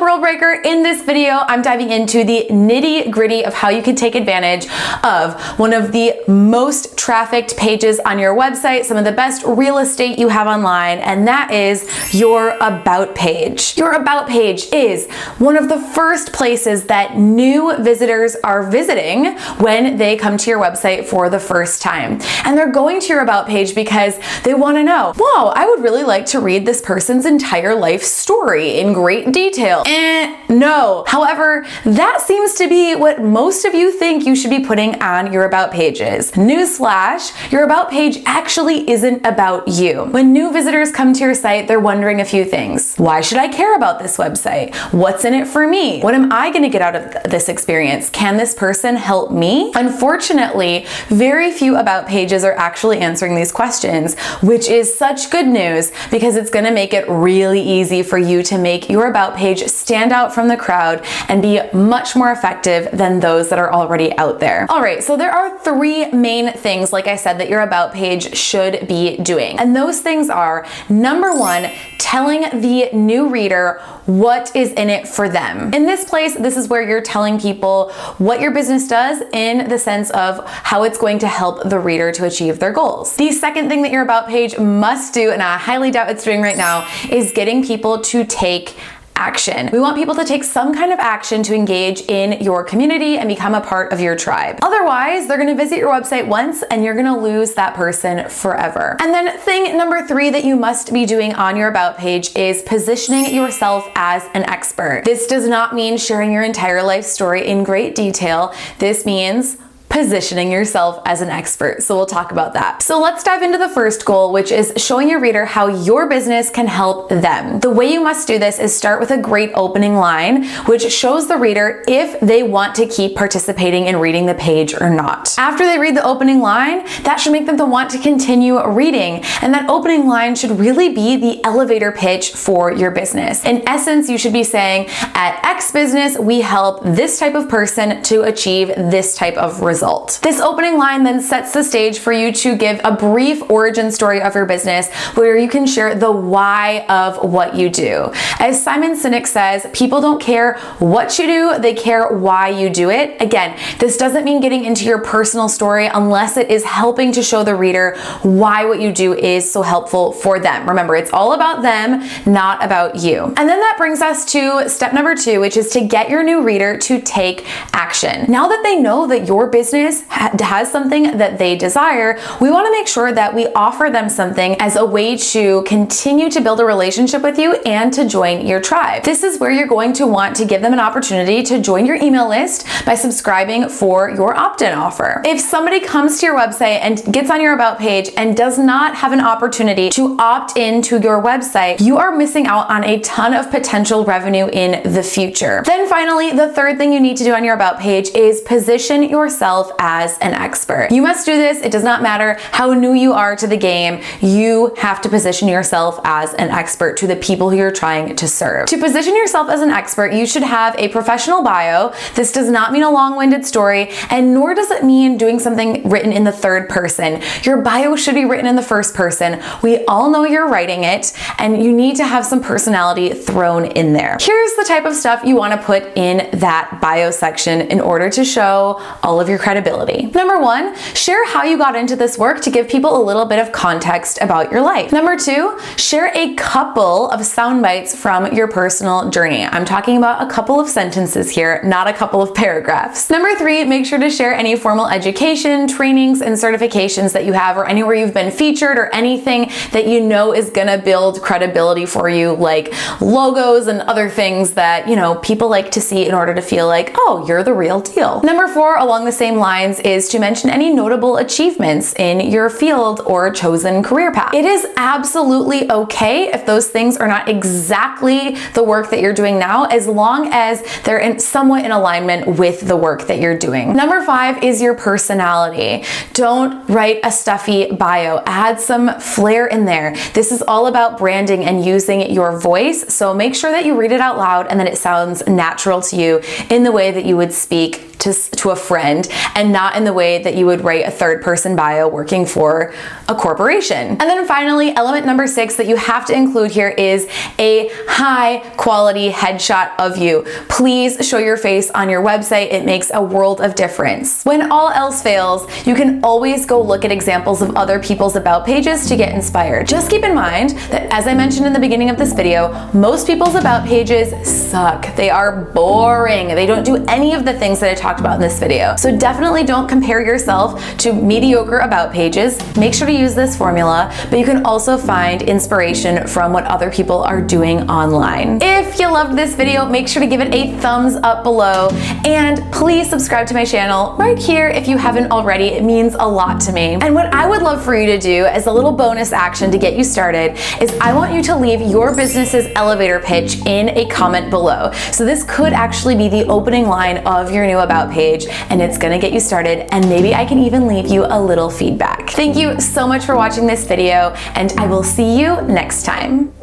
Rule Breaker. In this video, I'm diving into the nitty-gritty of how you can take advantage of one of the most trafficked pages on your website, some of the best real estate you have online, and that is your About page. Your About page is one of the first places that new visitors are visiting when they come to your website for the first time. And they're going to your About page because they want to know, whoa, I would really like to read this person's entire life story in great detail. No. However, that seems to be what most of you think you should be putting on your About pages. Newsflash, your About page actually isn't about you. When new visitors come to your site, they're wondering a few things. Why should I care about this website? What's in it for me? What am I going to get out of this experience? Can this person help me? Unfortunately, very few About pages are actually answering these questions, which is such good news because it's going to make it really easy for you to make your About page stand out from the crowd and be much more effective than those that are already out there. All right, so there are three main things, like I said, that your About page should be doing. And those things are, number one, telling the new reader what is in it for them. In this place, this is where you're telling people what your business does in the sense of how it's going to help the reader to achieve their goals. The second thing that your About page must do, and I highly doubt it's doing right now, is getting people to take action. We want people to take some kind of action to engage in your community and become a part of your tribe. Otherwise, they're going to visit your website once and you're going to lose that person forever. And then thing number three that you must be doing on your About page is positioning yourself as an expert. This does not mean sharing your entire life story in great detail. This means positioning yourself as an expert. So we'll talk about that. So let's dive into the first goal, which is showing your reader how your business can help them. The way you must do this is start with a great opening line, which shows the reader if they want to keep participating in reading the page or not. After they read the opening line, that should make them to want to continue reading. And that opening line should really be the elevator pitch for your business. In essence, you should be saying, at X business, we help this type of person to achieve this type of result. This opening line then sets the stage for you to give a brief origin story of your business where you can share the why of what you do. As Simon Sinek says, people don't care what you do, they care why you do it. Again, this doesn't mean getting into your personal story unless it is helping to show the reader why what you do is so helpful for them. Remember, it's all about them, not about you. And then that brings us to step number two, which is to get your new reader to take action. Now that they know that your business has something that they desire, we want to make sure that we offer them something as a way to continue to build a relationship with you and to join your tribe. This is where you're going to want to give them an opportunity to join your email list by subscribing for your opt-in offer. If somebody comes to your website and gets on your About page and does not have an opportunity to opt into your website, you are missing out on a ton of potential revenue in the future. Then finally, the third thing you need to do on your About page is position yourself as an expert. You must do this. It does not matter how new you are to the game. You have to position yourself as an expert to the people who you're trying to serve. To position yourself as an expert, you should have a professional bio. This does not mean a long-winded story, and nor does it mean doing something written in the third person. Your bio should be written in the first person. We all know you're writing it, and you need to have some personality thrown in there. Here's the type of stuff you want to put in that bio section in order to show all of your credibility. Number one, share how you got into this work to give people a little bit of context about your life. Number two, share a couple of sound bites from your personal journey. I'm talking about a couple of sentences here, not a couple of paragraphs. Number three, make sure to share any formal education, trainings, and certifications that you have, or anywhere you've been featured, or anything that you know is gonna build credibility for you, like logos and other things that, you know, people like to see in order to feel like, oh, you're the real deal. Number four, along the same lines, is to mention any notable achievements in your field or chosen career path. It is absolutely okay if those things are not exactly the work that you're doing now, as long as they're somewhat in alignment with the work that you're doing. Number five is your personality. Don't write a stuffy bio. Add some flair in there. This is all about branding and using your voice, so make sure that you read it out loud and that it sounds natural to you in the way that you would speak to a friend and not in the way that you would write a third person bio working for a corporation. And then finally, element number 6 that you have to include here is a high quality headshot of you. Please show your face on your website. It makes a world of difference. When all else fails, you can always go look at examples of other people's about pages to get inspired. Just keep in mind that, as I mentioned in the beginning of this video, most people's about pages suck. They are boring. They don't do any of the things that I talked about in this video. So definitely don't compare yourself to mediocre about pages. Make sure to use this formula, but you can also find inspiration from what other people are doing online. If you loved this video, make sure to give it a thumbs up below, and please subscribe to my channel right here if you haven't already. It means a lot to me. And what I would love for you to do as a little bonus action to get you started is I want you to leave your business's elevator pitch in a comment below. So this could actually be the opening line of your new about page, and it's gonna get you started, and maybe I can even leave you a little feedback. Thank you so much for watching this video, and I will see you next time.